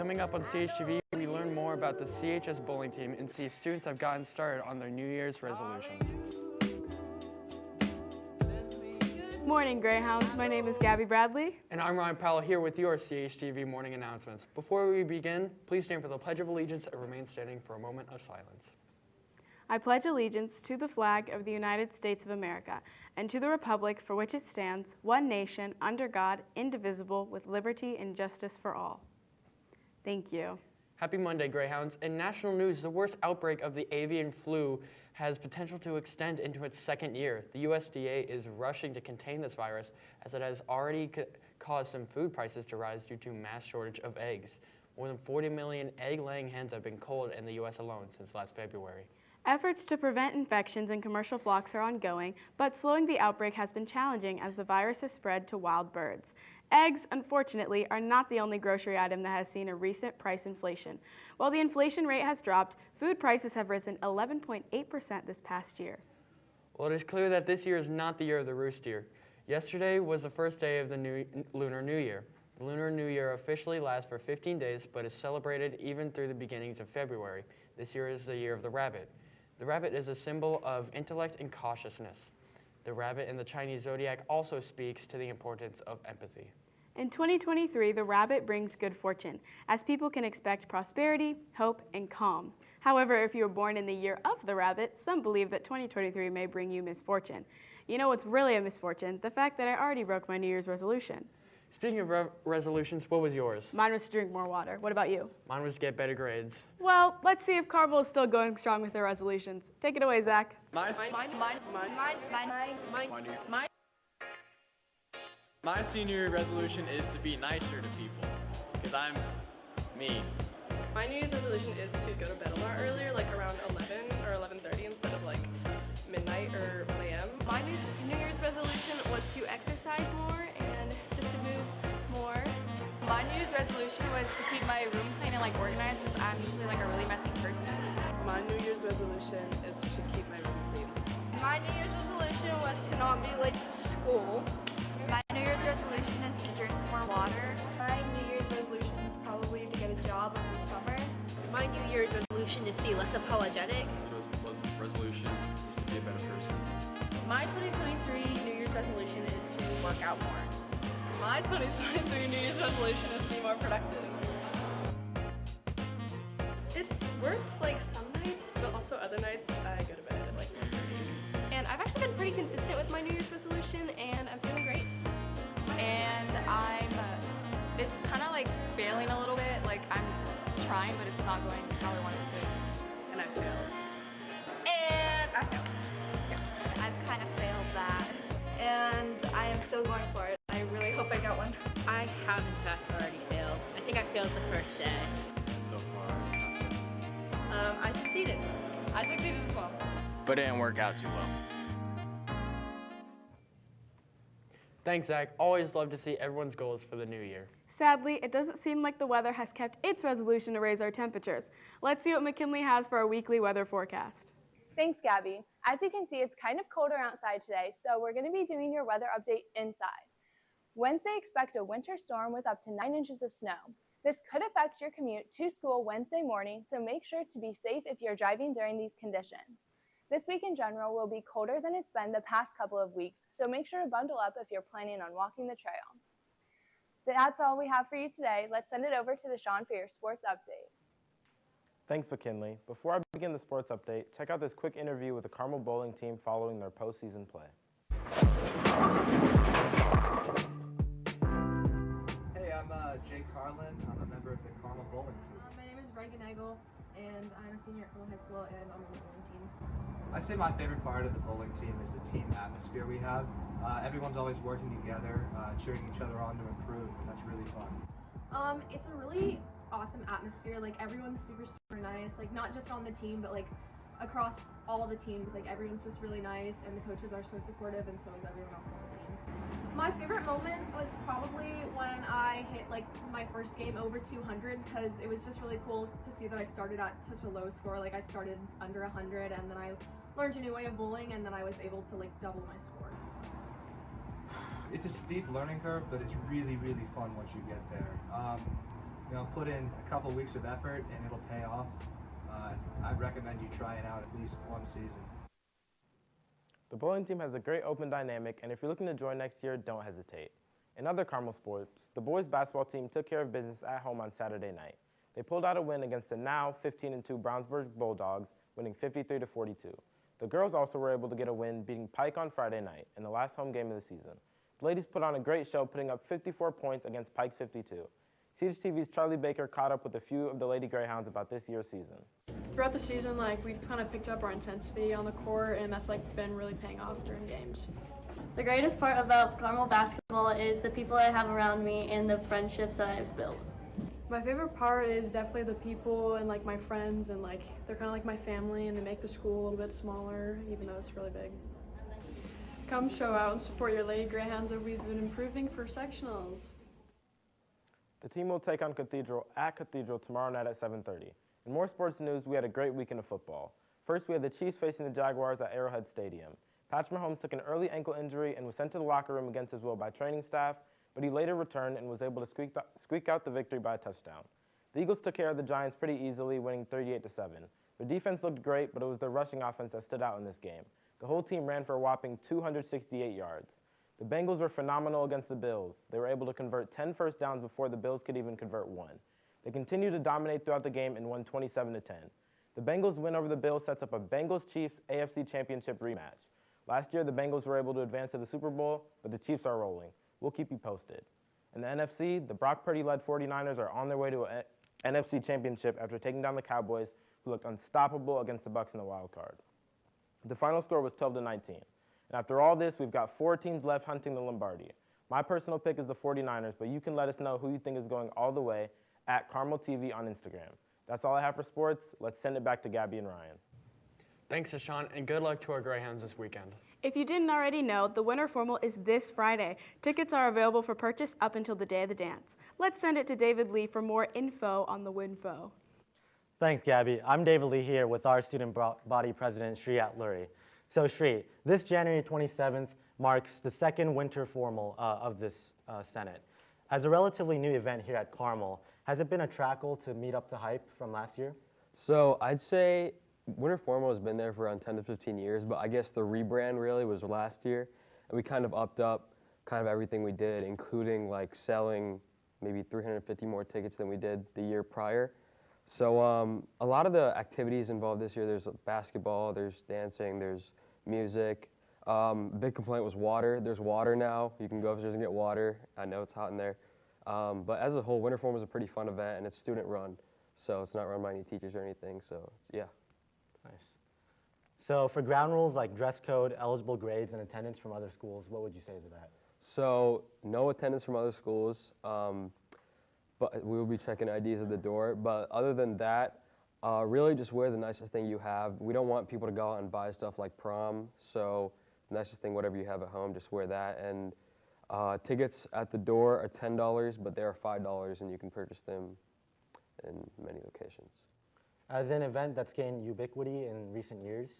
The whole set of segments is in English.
Coming up on CHTV, we learn more about the CHS bowling team and see if students have gotten started on their New Year's resolutions. Morning, Greyhounds. My name is Gabi Bradley. And I'm Ryan Powell here with your CHTV morning announcements. Before we begin, please stand for the Pledge of Allegiance and remain standing for a moment of silence. I pledge allegiance to the flag of the United States of America and to the republic for which it stands, one nation, under God, indivisible, with liberty and justice for all. Thank you. Happy Monday, Greyhounds. In national news, the worst outbreak of the avian flu has potential to extend into its second year. The USDA is rushing to contain this virus as it has already caused some food prices to rise due to mass shortage of eggs. More than 40 million egg-laying hens have been culled in the U.S. alone since last February. Efforts to prevent infections in commercial flocks are ongoing, but slowing the outbreak has been challenging as the virus has spread to wild birds. Eggs, unfortunately, are not the only grocery item that has seen a recent price inflation. While the inflation rate has dropped, food prices have risen 11.8% this past year. Well, it is clear that this year is not the year of the rooster. Yesterday was the first day of the Lunar New Year. The Lunar New Year officially lasts for 15 days, but is celebrated even through the beginnings of February. This year is the year of the rabbit. The rabbit is a symbol of intellect and cautiousness. The rabbit in the Chinese zodiac also speaks to the importance of empathy. In 2023, the rabbit brings good fortune, as people can expect prosperity, hope, and calm. However, if you were born in the year of the rabbit, some believe that 2023 may bring you misfortune. You know what's really a misfortune? The fact that I already broke my New Year's resolution. Speaking of resolutions, what was yours? Mine was to drink more water. What about you? Mine was to get better grades. Well, let's see if Carmel is still going strong with their resolutions. Take it away, Zach. My senior year resolution is to be nicer to people, because I'm mean. My New Year's resolution is to go to bed a lot earlier, like around 11 or 11:30 instead of like midnight or 1 a.m. My New Year's resolution was to exercise more and just to move more. My New Year's resolution was to keep my room clean and like organized because I'm usually like a really messy person. My New Year's resolution is to keep my room clean. My New Year's resolution was to not be late to school. My New Year's resolution is to drink more water. My New Year's resolution is probably to get a job in the summer. My New Year's resolution is to be less apologetic. Resolution is to be a better person. My 2023 New Year's resolution is to work out more. My 2023 New Year's resolution is to be more productive. It's worked like some nights, but also other nights I go to bed at like 1:30. And I've actually been pretty consistent with my New Year's resolution, and I'm feeling great. And it's kind of like failing a little bit. Like I'm trying, but it's not going how I want it to. And I failed. And I failed. Yeah, I've kind of failed that. And I am still going for it. I really hope I get one. I have in fact already failed. I think I failed the first day. So far, I succeeded. I succeeded as well. but it didn't work out too well. Thanks, Zach. Always love to see everyone's goals for the new year. Sadly, it doesn't seem like the weather has kept its resolution to raise our temperatures. Let's see what Mckinley has for our weekly weather forecast. Thanks, Gabby. As you can see, it's kind of colder outside today, so we're going to be doing your weather update inside. Wednesday, expect a winter storm with up to 9 inches of snow. This could affect your commute to school Wednesday morning, so make sure to be safe if you're driving during these conditions. This week in general will be colder than it's been the past couple of weeks, so make sure to bundle up if you're planning on walking the trail. That's all we have for you today. Let's send it over to Dashaun for your sports update. Thanks, Mckinley. Before I begin the sports update, check out this quick interview with the Carmel bowling team following their postseason play. Hey, I'm Jake Carlin. I'm a member of the Carmel bowling team. My name is Reagan Egel, and I'm a senior at Carmel High School, and I'm on the bowling team. I say my favorite part of the bowling team is the team atmosphere we have. Everyone's always working together, cheering each other on to improve, and that's really fun. It's a really awesome atmosphere. Like, everyone's super nice, like not just on the team, but like across all the teams. Like, everyone's just really nice, and the coaches are so supportive, and so is everyone else on the team. My favorite moment was probably when I hit like my first game over 200, because it was just really cool to see that I started at such a low score. Like, I started under 100, and then I learned a new way of bowling, and then I was able to like double my score. It's a steep learning curve, but it's really, really fun once you get there. put in a couple weeks of effort and it'll pay off. I'd recommend you try it out at least one season. The bowling team has a great open dynamic, and if you're looking to join next year, don't hesitate. In other Carmel sports, the boys basketball team took care of business at home on Saturday night. They pulled out a win against the now 15-2 Brownsburg Bulldogs, winning 53-42. The girls also were able to get a win, beating Pike on Friday night in the last home game of the season. The ladies put on a great show, putting up 54 points against Pike's 52. Chtv's Charlie Baker caught up with a few of the Lady Greyhounds about this year's season. Throughout the season, we've kind of picked up our intensity on the court, and that's been really paying off during games. The greatest part about Carmel basketball is the people I have around me and the friendships that I've built. My favorite part is definitely the people and my friends, and they're kind of like my family, and they make the school a little bit smaller, even though it's really big. Come show out and support your Lady Greyhounds that we've been improving for sectionals. The team will take on Cathedral at Cathedral tomorrow night at 7:30. In more sports news, we had a great weekend of football. First, we had the Chiefs facing the Jaguars at Arrowhead Stadium. Patrick Mahomes took an early ankle injury and was sent to the locker room against his will by training staff, but he later returned and was able to squeak out the victory by a touchdown. The Eagles took care of the Giants pretty easily, winning 38-7. Their defense looked great, but it was their rushing offense that stood out in this game. The whole team ran for a whopping 268 yards. The Bengals were phenomenal against the Bills. They were able to convert 10 first downs before the Bills could even convert one. They continued to dominate throughout the game and won 27-10. The Bengals' win over the Bills sets up a Bengals-Chiefs AFC Championship rematch. Last year, the Bengals were able to advance to the Super Bowl, but the Chiefs are rolling. We'll keep you posted. In the NFC, the Brock Purdy-led 49ers are on their way to an NFC Championship after taking down the Cowboys, who looked unstoppable against the Bucs in the wild card. The final score was 12-19. And after all this, we've got 4 teams left hunting the Lombardi. My personal pick is the 49ers, but you can let us know who you think is going all the way at Carmel TV on Instagram. That's all I have for sports. Let's send it back to Gabi and Ryan. Thanks, Dashaun, and good luck to our Greyhounds this weekend. If you didn't already know, the Winter Formal is this Friday. Tickets are available for purchase up until the day of the dance. Let's send it to David Lee for more info on the WinFo. Thanks, Gabi. I'm David Lee here with our student body president, Shri Atluri. So Shri, this January 27th marks the second Winter Formal of this Senate. As a relatively new event here at Carmel, has it been a trackle to meet up the hype from last year? So I'd say Winter Formal has been there for around 10 to 15 years, but I guess the rebrand really was last year, and we kind of upped up kind of everything we did, including selling maybe 350 more tickets than we did the year prior. So a lot of the activities involved this year, there's basketball, there's dancing, there's music. Big complaint was water. There's water now. You can go upstairs and get water. I know it's hot in there. But as a whole, Winter Formal is a pretty fun event, and it's student run. So it's not run by any teachers or anything, so yeah. Nice. So for ground rules like dress code, eligible grades, and attendance from other schools, what would you say to that? So no attendance from other schools, but we will be checking IDs at the door. But other than that, really just wear the nicest thing you have. We don't want people to go out and buy stuff like prom, so the nicest thing, whatever you have at home, just wear that. And tickets at the door are $10, but they are $5, and you can purchase them in many locations. As an event that's gained ubiquity in recent years,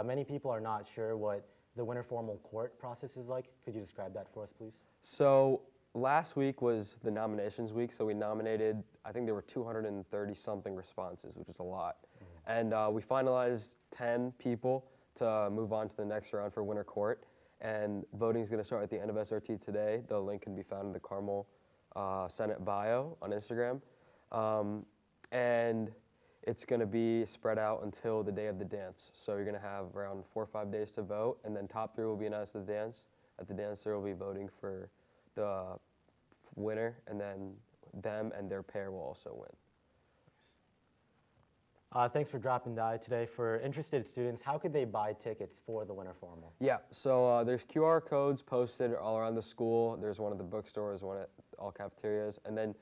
many people are not sure what the Winter Formal court process is like. Could you describe that for us, please? So last week was the nominations week, so we nominated, I think there were 230-something responses, which is a lot. Mm-hmm. And we finalized 10 people to move on to the next round for Winter Court. And voting is going to start at the end of SRT today. The link can be found in the Carmel Senate bio on Instagram. And it's going to be spread out until the day of the dance. So you're going to have around 4 or 5 days to vote, and then top 3 will be announced at the dance. At the dance, there will be voting for the winner, and then them and their pair will also win. Thanks for dropping by today. For interested students, how could they buy tickets for the Winter Formal? Yeah, so there's QR codes posted all around the school. There's one at the bookstores, one at all cafeterias, and then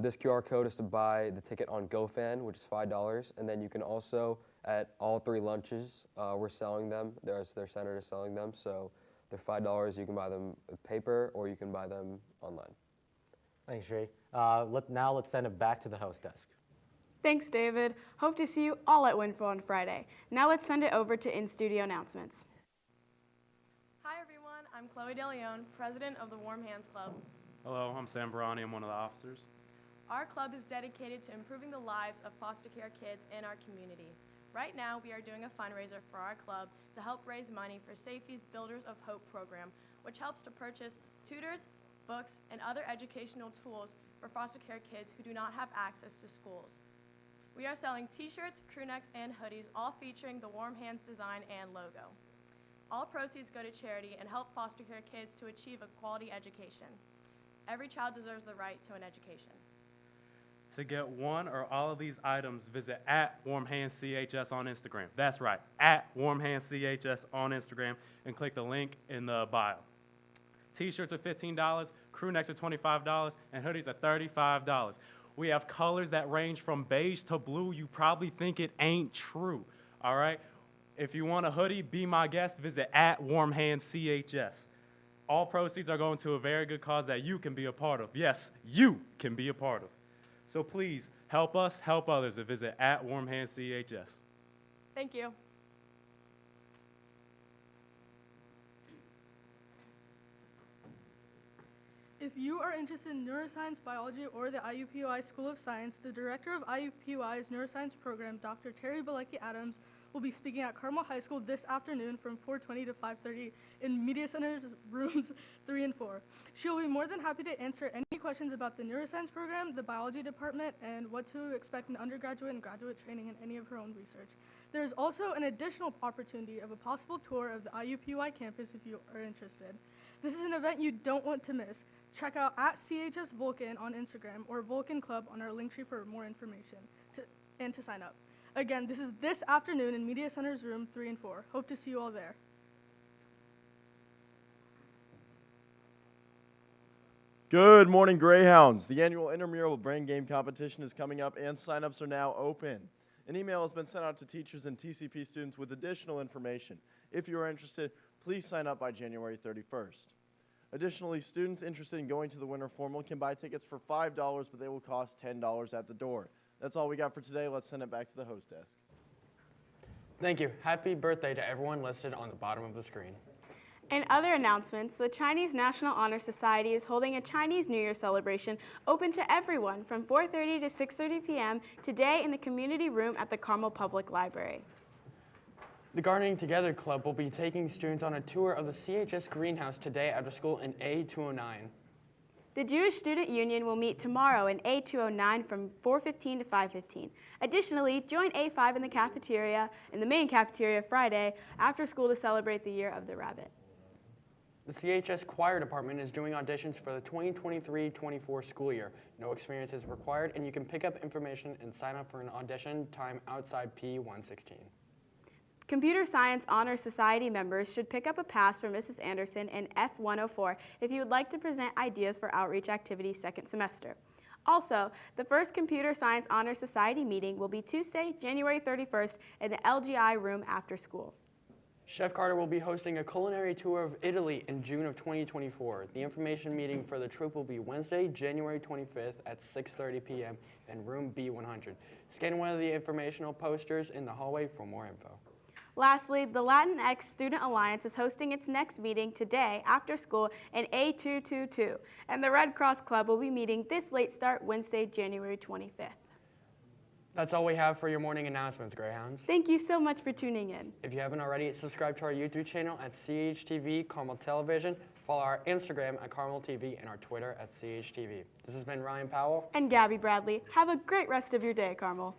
this QR code is to buy the ticket on GoFan, which is $5, and then you can also, at all 3 lunches, we're selling them. Their center is selling them, so they're $5. You can buy them with paper, or you can buy them online. Thanks, Shrey. Now let's send it back to the host desk. Thanks, David. Hope to see you all at WinFo on Friday. Now let's send it over to in-studio announcements. Hi, everyone. I'm Chloe DeLeon, president of the Warm Hands Club. Hello, I'm Sam Barani. I'm one of the officers. Our club is dedicated to improving the lives of foster care kids in our community. Right now, we are doing a fundraiser for our club to help raise money for Safety's Builders of Hope program, which helps to purchase tutors, books, and other educational tools for foster care kids who do not have access to schools. We are selling t-shirts, crew necks, and hoodies, all featuring the Warm Hands design and logo. All proceeds go to charity and help foster care kids to achieve a quality education. Every child deserves the right to an education. To get one or all of these items, visit @WarmHandsCHS on Instagram. That's right, @WarmHandsCHS on Instagram, and click the link in the bio. T-shirts are $15, crew necks are $25, and hoodies are $35. We have colors that range from beige to blue. You probably think it ain't true, all right? If you want a hoodie, be my guest, visit @WarmHandsCHS. All proceeds are going to a very good cause that you can be a part of. Yes, you can be a part of. So please, help us, help others, and visit @WarmHandsCHS. Thank you. If you are interested in neuroscience, biology, or the IUPUI School of Science, the director of IUPUI's neuroscience program, Dr. Terry Bilecki-Adams, will be speaking at Carmel High School this afternoon from 4:20 to 5:30 in Media Center's rooms 3 and 4. She will be more than happy to answer any questions about the neuroscience program, the biology department, and what to expect in undergraduate and graduate training in any of her own research. There is also an additional opportunity of a possible tour of the IUPUI campus if you are interested. This is an event you don't want to miss. Check out @CHS Vulcan on Instagram or Vulcan Club on our link tree for more information and to sign up. Again, this is this afternoon in Media Center's room 3 and 4. Hope to see you all there. Good morning, Greyhounds. The annual intramural brain game competition is coming up and signups are now open. An email has been sent out to teachers and TCP students with additional information. If you are interested, please sign up by January 31st. Additionally, students interested in going to the winter formal can buy tickets for $5, but they will cost $10 at the door. That's all we got for today. Let's send it back to the host desk. Thank you. Happy birthday to everyone listed on the bottom of the screen. In other announcements, the Chinese National Honor Society is holding a Chinese New Year celebration open to everyone from 4:30 to 6:30 p.m. today in the community room at the Carmel Public Library. The Gardening Together Club will be taking students on a tour of the CHS greenhouse today after school in A209. The Jewish Student Union will meet tomorrow in A209 from 4:15 to 5:15. Additionally, join A5 in the main cafeteria Friday after school to celebrate the Year of the Rabbit. The CHS Choir Department is doing auditions for the 2023-24 school year. No experience is required, and you can pick up information and sign up for an audition time outside P116. Computer Science Honor Society members should pick up a pass from Mrs. Anderson in F104 if you would like to present ideas for outreach activities second semester. Also, the first Computer Science Honor Society meeting will be Tuesday, January 31st in the LGI room after school. Chef Carter will be hosting a culinary tour of Italy in June of 2024. The information meeting for the trip will be Wednesday, January 25th at 6:30 p.m. in room B100. Scan one of the informational posters in the hallway for more info. Lastly, the Latinx Student Alliance is hosting its next meeting today after school in A222, and the Red Cross Club will be meeting this late start Wednesday, January 25th. That's all we have for your morning announcements, Greyhounds. Thank you so much for tuning in. If you haven't already, subscribe to our YouTube channel at CHTV Carmel Television, follow our Instagram at Carmel TV, and our Twitter at CHTV. This has been Ryan Powell and Gabi Bradley. Have a great rest of your day, Carmel.